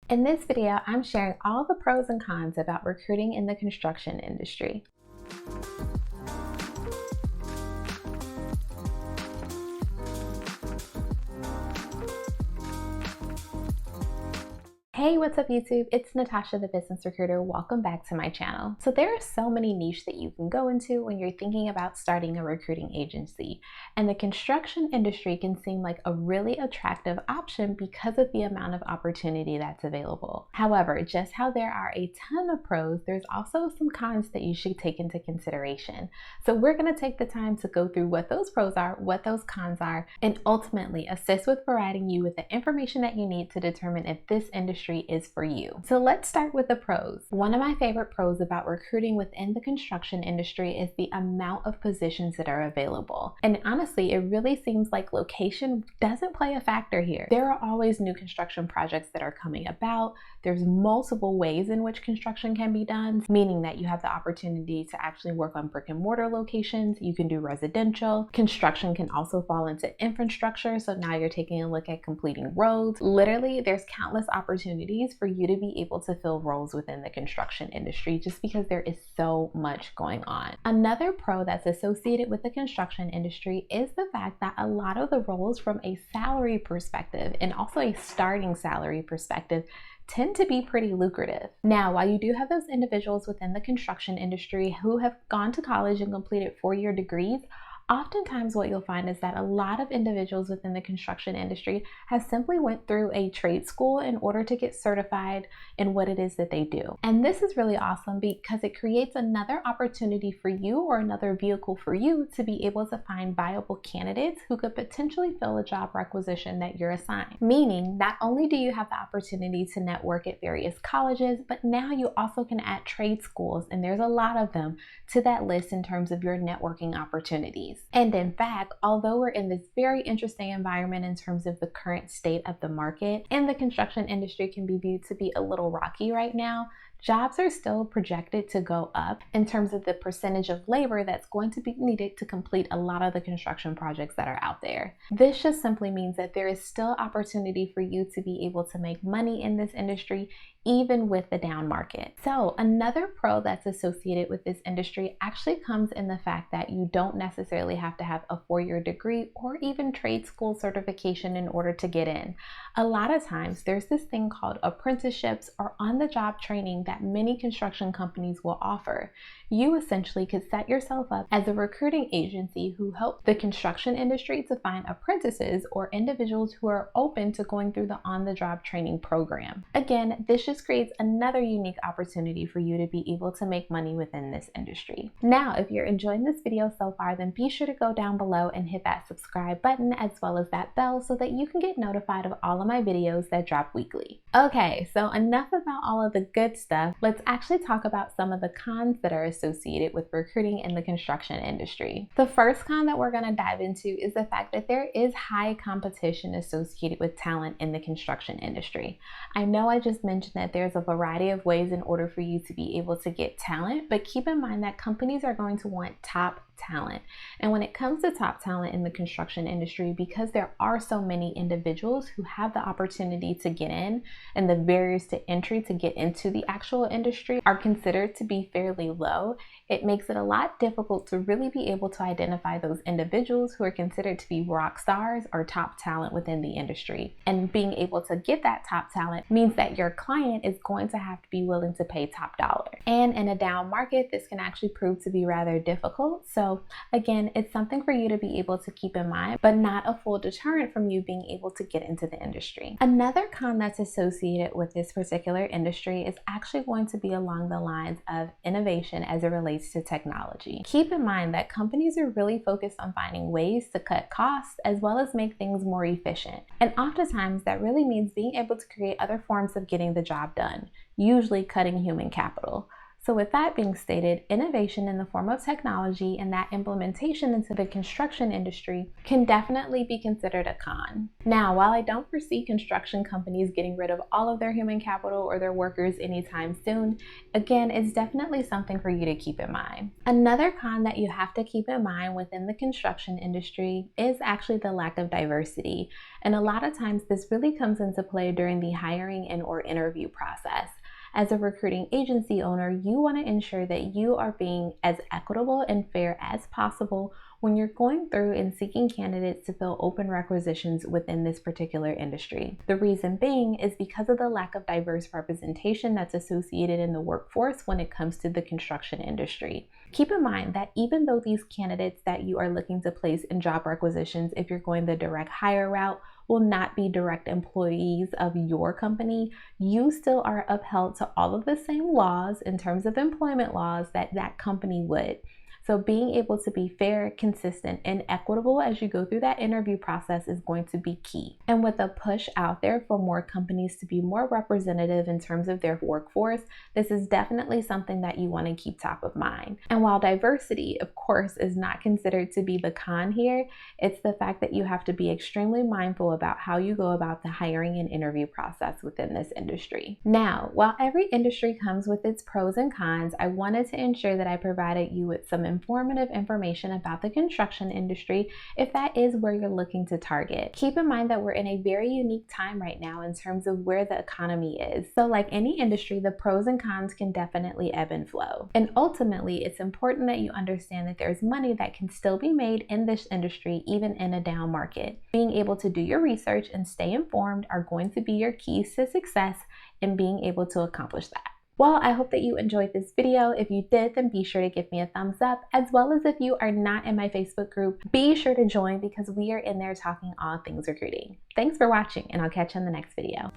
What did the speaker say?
In this video, I'm sharing all the pros and cons about recruiting in the construction industry. Hey, what's up YouTube? It's Natasha, the business recruiter. Welcome back to my channel. So there are so many niches that you can go into when you're thinking about starting a recruiting agency. And the construction industry can seem like a really attractive option because of the amount of opportunity that's available. However, just how there are a ton of pros, there's also some cons that you should take into consideration. So we're going to take the time to go through what those pros are, what those cons are, and ultimately assist with providing you with the information that you need to determine if this industry is for you. So let's start with the pros. One of my favorite pros about recruiting within the construction industry is the amount of positions that are available. And honestly, it really seems like location doesn't play a factor here. There are always new construction projects that are coming about. There's multiple ways in which construction can be done, meaning that you have the opportunity to actually work on brick and mortar locations. You can do residential. Construction can also fall into infrastructure. So now you're taking a look at completing roads. Literally, there's countless opportunities for you to be able to fill roles within the construction industry just because there is so much going on. Another pro that's associated with the construction industry is the fact that a lot of the roles from a salary perspective and also a starting salary perspective tend to be pretty lucrative. Now, while you do have those individuals within the construction industry who have gone to college and completed four-year degrees, oftentimes what you'll find is that a lot of individuals within the construction industry have simply went through a trade school in order to get certified in what it is that they do. And this is really awesome because it creates another opportunity for you or another vehicle for you to be able to find viable candidates who could potentially fill a job requisition that you're assigned. Meaning, not only do you have the opportunity to network at various colleges, but now you also can add trade schools, and there's a lot of them, to that list in terms of your networking opportunities. And in fact, although we're in this very interesting environment in terms of the current state of the market, and the construction industry can be viewed to be a little rocky right now, jobs are still projected to go up in terms of the percentage of labor that's going to be needed to complete a lot of the construction projects that are out there. This just simply means that there is still opportunity for you to be able to make money in this industry, even with the down market. So another pro that's associated with this industry actually comes in the fact that you don't necessarily have to have a four-year degree or even trade school certification in order to get in. A lot of times there's this thing called apprenticeships or on-the-job training that many construction companies will offer. You essentially could set yourself up as a recruiting agency who help the construction industry to find apprentices or individuals who are open to going through the on-the-job training program. Again, this just creates another unique opportunity for you to be able to make money within this industry. Now, if you're enjoying this video so far, then be sure to go down below and hit that subscribe button as well as that bell so that you can get notified of all of my videos that drop weekly. Okay, so enough about all of the good stuff. Let's actually talk about some of the cons that are associated with recruiting in the construction industry. The first con that we're going to dive into is the fact that there is high competition associated with talent in the construction industry. I know I just mentioned that there's a variety of ways in order for you to be able to get talent, but keep in mind that companies are going to want top talent. And when it comes to top talent in the construction industry, because there are so many individuals who have the opportunity to get in and the barriers to entry to get into the actual industry are considered to be fairly low, it makes it a lot difficult to really be able to identify those individuals who are considered to be rock stars or top talent within the industry. And being able to get that top talent means that your client is going to have to be willing to pay top dollar. And in a down market, this can actually prove to be rather difficult. So again, it's something for you to be able to keep in mind, but not a full deterrent from you being able to get into the industry. Another con that's associated with this particular industry is actually going to be along the lines of innovation as it relates to technology. Keep in mind that companies are really focused on finding ways to cut costs as well as make things more efficient. And oftentimes that really means being able to create other forms of getting the job done, usually cutting human capital. So with that being stated, innovation in the form of technology and that implementation into the construction industry can definitely be considered a con. Now, while I don't foresee construction companies getting rid of all of their human capital or their workers anytime soon, again, it's definitely something for you to keep in mind. Another con that you have to keep in mind within the construction industry is actually the lack of diversity. And a lot of times this really comes into play during the hiring and or interview process. As a recruiting agency owner, you want to ensure that you are being as equitable and fair as possible when you're going through and seeking candidates to fill open requisitions within this particular industry. The reason being is because of the lack of diverse representation that's associated in the workforce when it comes to the construction industry. Keep in mind that even though these candidates that you are looking to place in job requisitions, if you're going the direct hire route, will not be direct employees of your company, you still are upheld to all of the same laws in terms of employment laws that that company would. So being able to be fair, consistent, and equitable as you go through that interview process is going to be key. And with a push out there for more companies to be more representative in terms of their workforce, this is definitely something that you want to keep top of mind. And while diversity, of course, is not considered to be the con here, it's the fact that you have to be extremely mindful about how you go about the hiring and interview process within this industry. Now, while every industry comes with its pros and cons, I wanted to ensure that I provided you with some informative information about the construction industry if that is where you're looking to target. Keep in mind that we're in a very unique time right now in terms of where the economy is. So like any industry, the pros and cons can definitely ebb and flow. And ultimately, it's important that you understand that there's money that can still be made in this industry even in a down market. Being able to do your research and stay informed are going to be your keys to success in being able to accomplish that. Well, I hope that you enjoyed this video. If you did, then be sure to give me a thumbs up, as well as if you are not in my Facebook group, be sure to join because we are in there talking all things recruiting. Thanks for watching, and I'll catch you in the next video.